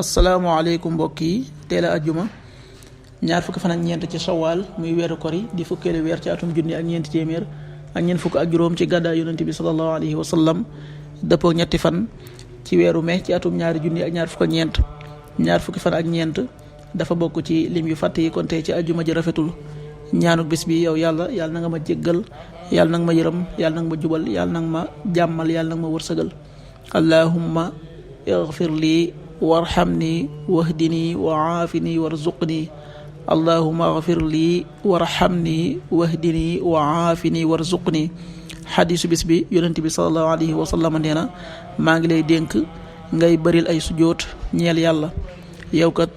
asalaamaaleykum mbokk yi teel a ajjuma ñaar fukki fan ak ñeent ci shawaal muy weeru kori di fukkeelu weer ci atum junni ak ñeenti téeméer ak ñeent fukk ak juróom ci gàddaay yonent bi sallallahu alayhi wa sallam dëppoo ñetti fan ci weeru mai ci atum ñaari junni ak ñaar fukk ak ñeent ñaar fukki fan ak ñeent dafa bokk ci lim yu fàtt yi kon tey ci ajjuma ji rafetul ñaanuk bis bi yow yàlla na nga ma jéggal yàlla na nga ma yërëm yàlla na nga ma jubal yàlla na nga ma jàmmal yàlla na nga ma wërsëgal allahumma ighfir lii warhamni wahdini wa aafini warzuqni allahumma ighfir lii warhamni wahdini wa aafini warzuqni xadiisu bis bi yonent bi sallallahu alayhi wa sallam nee na maa ngi lay dénk ngay bëril ay sujjóot ñeel yàlla yow kat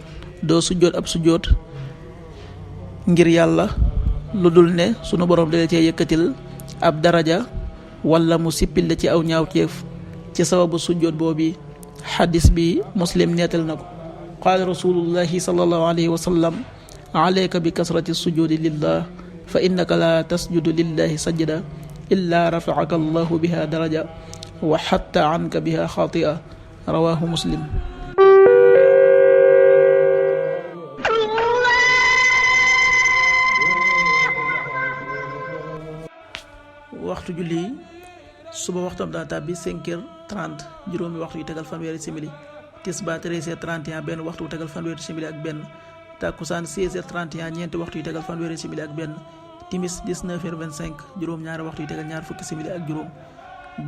doo sujjóot ab sujjóot ngir yàlla lu dul ne sunu borom dala cee yëkkatil ab daraja wala mu sippil la ci aw ñaawteef ci sababu sujjóot boobi xadis bi muslim neetal na ko qaala rasulullahi sallallahu alayhi wa sallam alayka bi kasrati sujudi lillah fa innaka la tasjudu lillahi sajda illa rafaaka allahu biha daraja wa xatta anka biha xatia rawahu muslim. waxtu julli suba waxtam daa tàbbi 5h30 juróomi waxtu yu tegal fanweeri simili tisbaar 13h31 benn waxtu yu tegal fanweeri simili ak benn takkusaan 16h31 ñeenti waxtu yu tegal fanweeri simili ak benn timis 19h25 juróom-ñaari waxtu yu tegal ñaar fukki simili ak juróom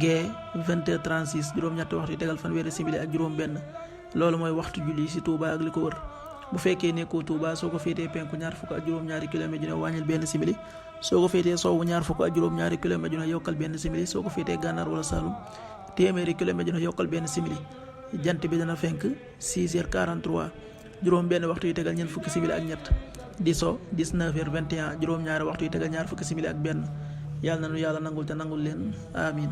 gee 20h36 juróom-ñetti waxtu yu tegal fanweeri simili ak juróom benn loolu mooy waxtu julli ci Touba ak li ko wër bu fekkee nekkoo Touba soo ko féetee penku ñaar fukk ak juróom-ñaari kilomètre ju ne wàññil benn simili soo ko féetee sowwu ñaar fukk ak juróom-ñaari kilomètre ju ne yokkal benn simili soo ko féetee gànnaar wala Saalum téeméeri kilomètre ju ne yokkal benn simili jant bi dana fenk 6h43 juróom benn waxtu yu tegal ñeent fukki simili ak ñett di so 19h21 juróom-ñaari waxtu yu tegal ñaar fukki simili ak benn yàlla na nu yàlla nangul te nangul leen amin